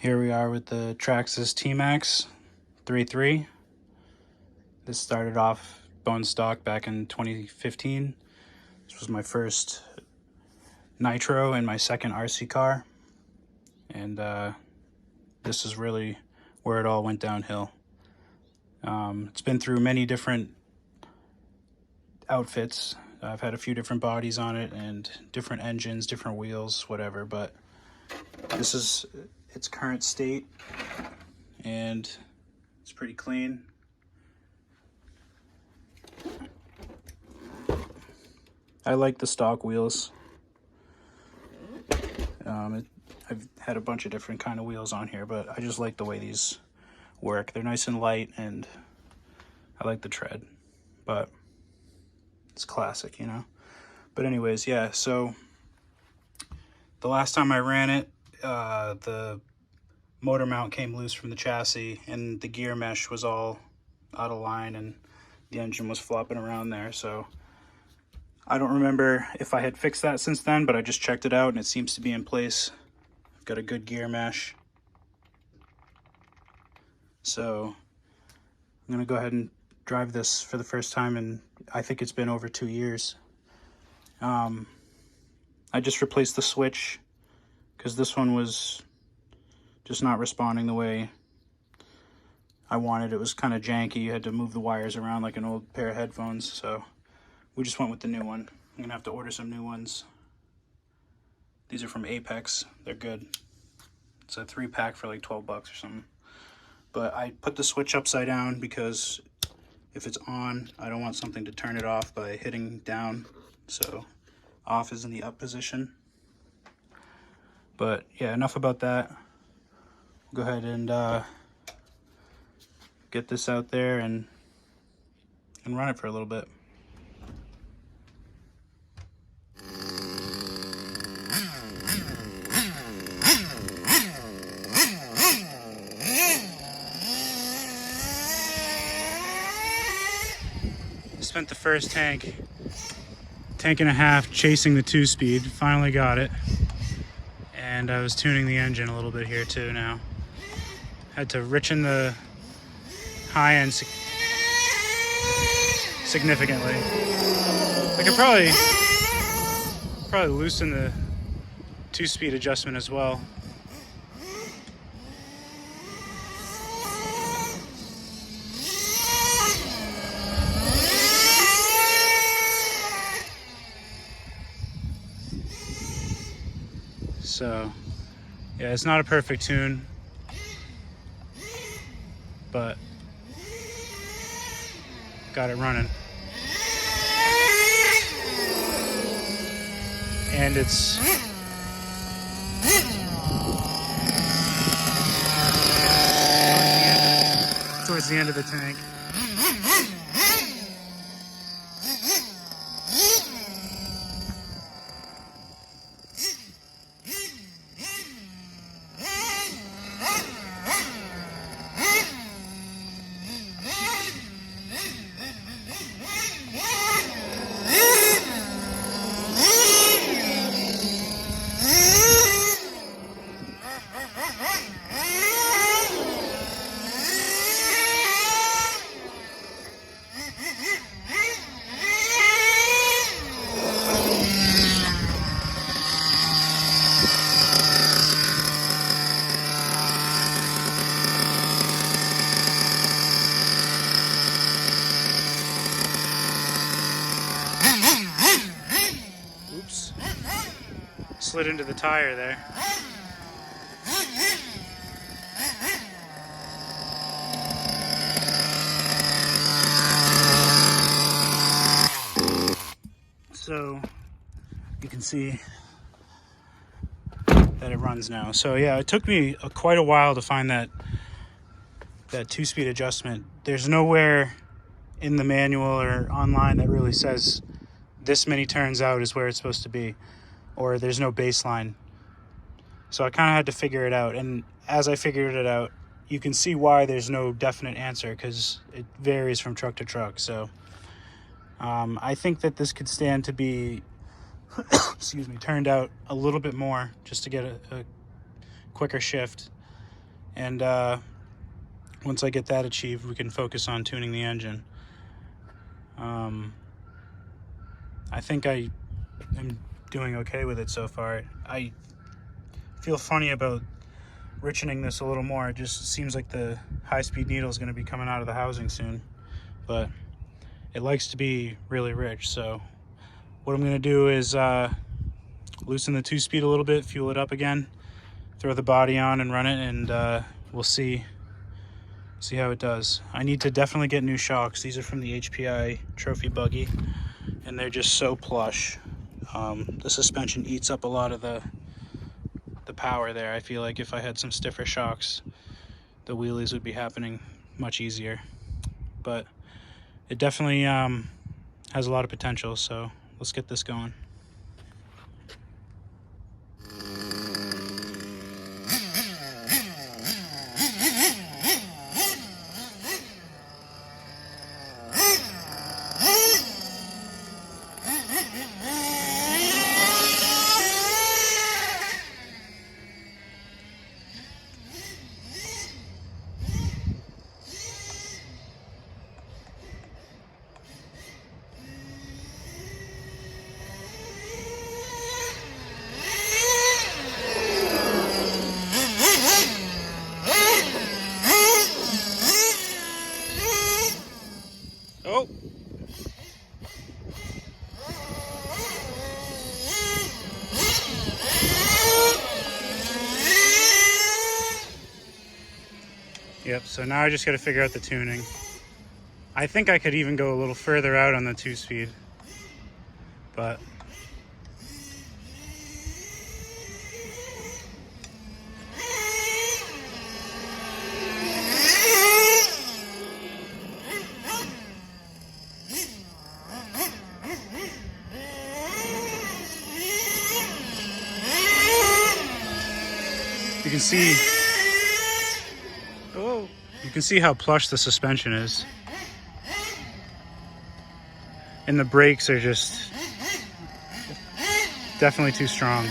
Here we are with the Traxxas TMaxx 3.3. This started off bone stock back in 2015. This was my first nitro and my second RC car. And this is really where it all went downhill. It's been through many different outfits. I've had a few different bodies on it and different engines, different wheels, whatever, but this is its current state and it's pretty clean. I like the stock wheels. I've had a bunch of different kind of wheels on here, but I just like the way these work. They're nice and light and I like the tread, but it's classic, you know? But anyways, yeah, so the last time I ran it, the motor mount came loose from the chassis and the gear mesh was all out of line and the engine was flopping around there. So I don't remember if I had fixed that since then, but I just checked it out and it seems to be in place. I've got a good gear mesh. So I'm gonna go ahead and drive this for the first time, and I think it's been over 2 years. I just replaced the switch because this one was just not responding the way I wanted. It was kind of janky. You had to move the wires around like an old pair of headphones, so we just went with the new one. I'm gonna have to order some new ones. These are from Apex. They're good. It's a 3-pack for like 12 bucks or something. But I put the switch upside down because if it's on, I don't want something to turn it off by hitting down. So off is in the up position. But yeah, enough about that. We'll go ahead and get this out there and run it for a little bit. Spent the first tank and a half chasing the 2-speed. Finally got it, and I was tuning the engine a little bit here too. Now had to richen the high end significantly. I could probably loosen the 2-speed adjustment as well. So yeah, it's not a perfect tune, but got it running. And it's towards the end of the tank. Oops. Slid into the tire there. So you can see that it runs now. So yeah, it took me quite a while to find that 2-speed adjustment. There's nowhere in the manual or online that really says this many turns out is where it's supposed to be, or there's no baseline. So I kind of had to figure it out, and as I figured it out, you can see why there's no definite answer, because it varies from truck to truck. So I think that this could stand to be excuse me, turned out a little bit more just to get a quicker shift. And once I get that achieved, we can focus on tuning the engine. I think I am doing okay with it so far. I feel funny about richening this a little more. It just seems like the high-speed needle is going to be coming out of the housing soon, but it likes to be really rich. So what I'm going to do is loosen the 2-speed a little bit, fuel it up again, throw the body on and run it, and we'll see how it does. I need to definitely get new shocks. These are from the HPI Trophy Buggy, and they're just so plush. The suspension eats up a lot of the power there. I feel like if I had some stiffer shocks, the wheelies would be happening much easier. But it definitely has a lot of potential, so let's get this going. Oh! Yep, so now I just got to figure out the tuning. I think I could even go a little further out on the 2-speed, but you can see, oh, you can see how plush the suspension is. And the brakes are just definitely too strong.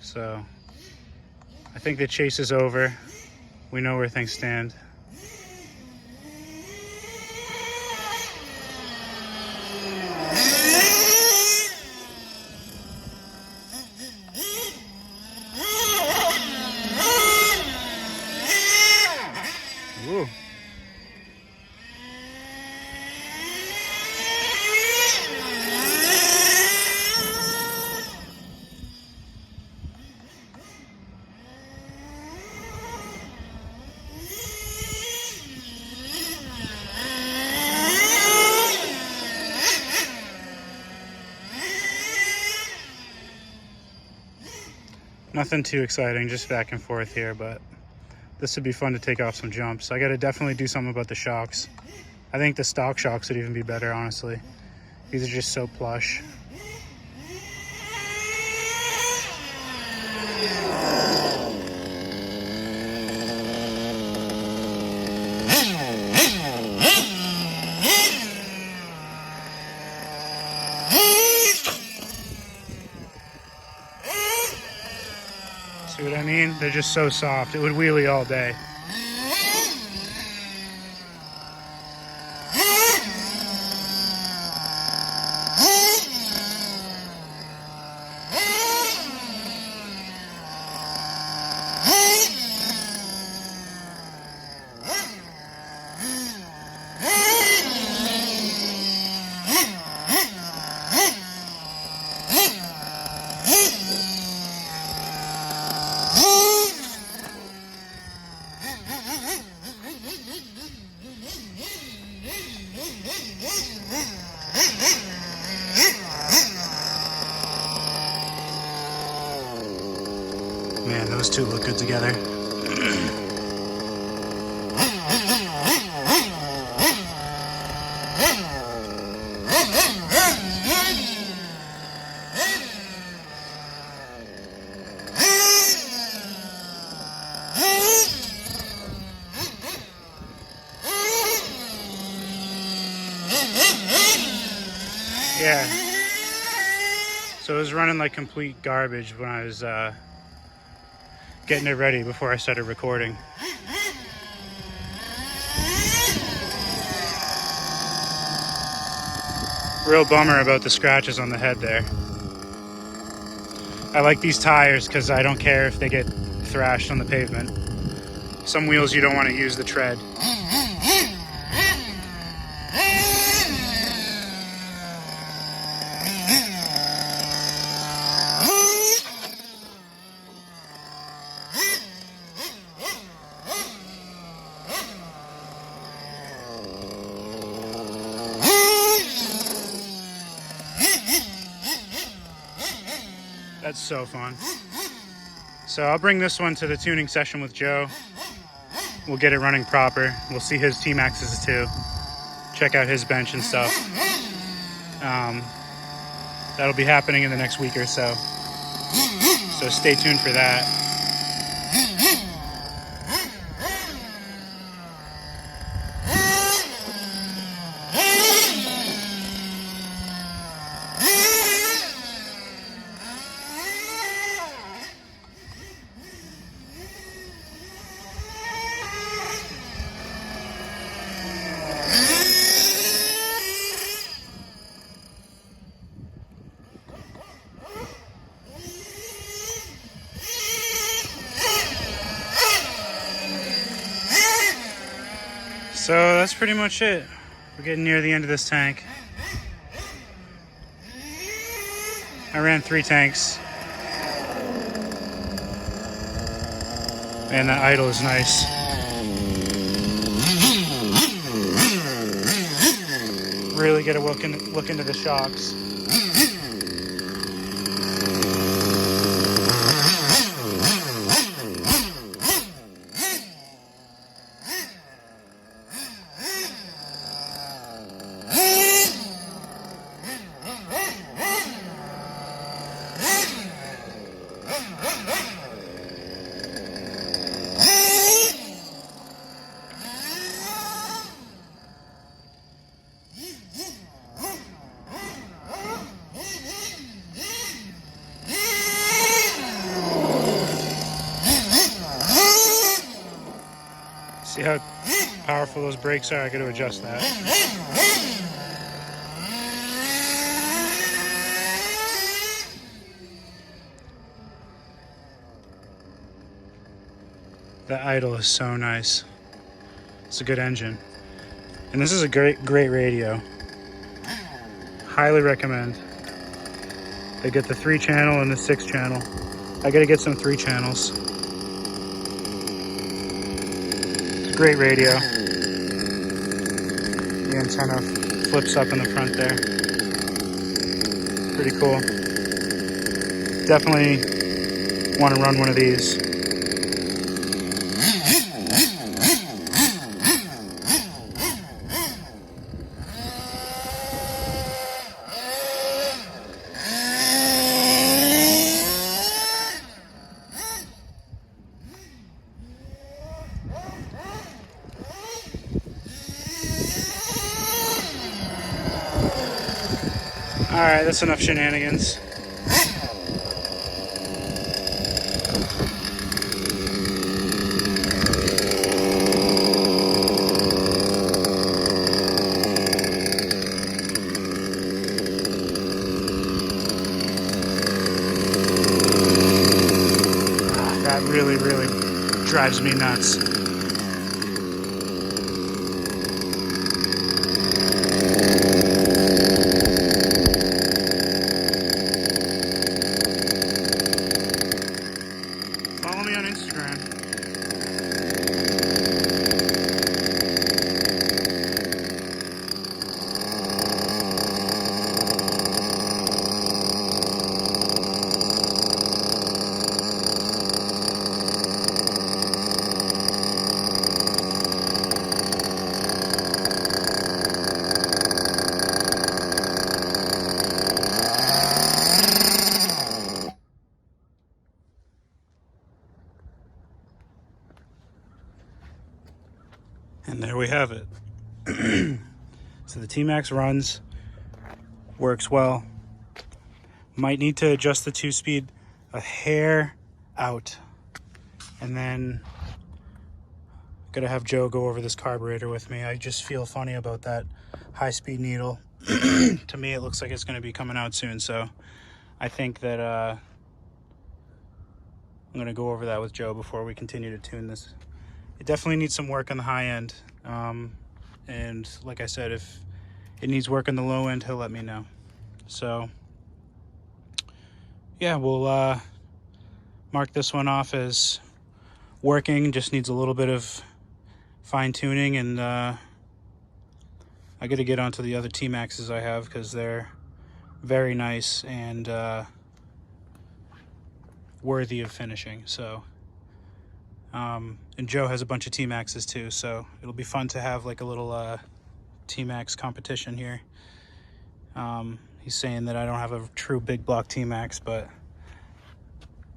So I think the chase is over. We know where things stand. Ooh. Nothing too exciting, just back and forth here, but this would be fun to take off some jumps. I gotta definitely do something about the shocks. I think the stock shocks would even be better, honestly. These are just so plush. See what I mean? They're just so soft. It would wheelie all day. Man, those two look good together. Yeah. So it was running like complete garbage when I was getting it ready before I started recording. Real bummer about the scratches on the head there. I like these tires because I don't care if they get thrashed on the pavement. Some wheels you don't want to use the tread. That's so fun. So I'll bring this one to the tuning session with Joe. We'll get it running proper. We'll see his TMaxxs too. Check out his bench and stuff. That'll be happening in the next week or so. So stay tuned for that. So that's pretty much it. We're getting near the end of this tank. I ran 3 tanks. Man, that idle is nice. Really get a look into the shocks. See how powerful those brakes are? I got to adjust that. The idle is so nice. It's a good engine. And this is a great radio. Highly recommend. They get the 3-channel and the 6-channel. I gotta get some 3 channels. It's a great radio. The antenna flips up in the front there. Pretty cool. Definitely want to run one of these. Alright, that's enough shenanigans. That really drives me nuts. Follow me on Instagram. And there we have it. So the TMaxx runs. Works well. Might need to adjust the 2-speed a hair out. And then gonna have Joe go over this carburetor with me. I just feel funny about that high-speed needle. To me, it looks like it's gonna be coming out soon, so I think that I'm gonna go over that with Joe before we continue to tune this. It definitely needs some work on the high end. And like I said, if it needs work on the low end, he'll let me know. So yeah, we'll mark this one off as working. Just needs a little bit of fine tuning, and I got to get onto the other TMaxxs I have because they're very nice and worthy of finishing. So and Joe has a bunch of TMaxxs too, so it'll be fun to have like a little TMaxx competition here. He's saying that I don't have a true big block TMaxx, but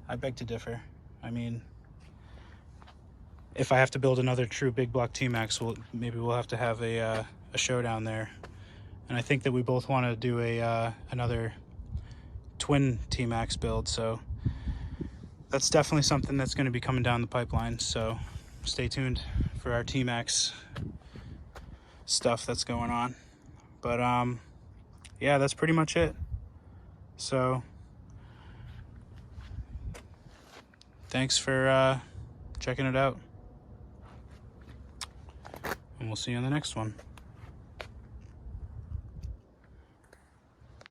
I beg to differ. I mean, if I have to build another true big block TMaxx, maybe we'll have to have a showdown there. And I think that we both want to do another twin TMaxx build, so that's definitely something that's going to be coming down the pipeline. So stay tuned for our TMaxx stuff that's going on. But yeah, that's pretty much it. So thanks for checking it out, and we'll see you on the next one.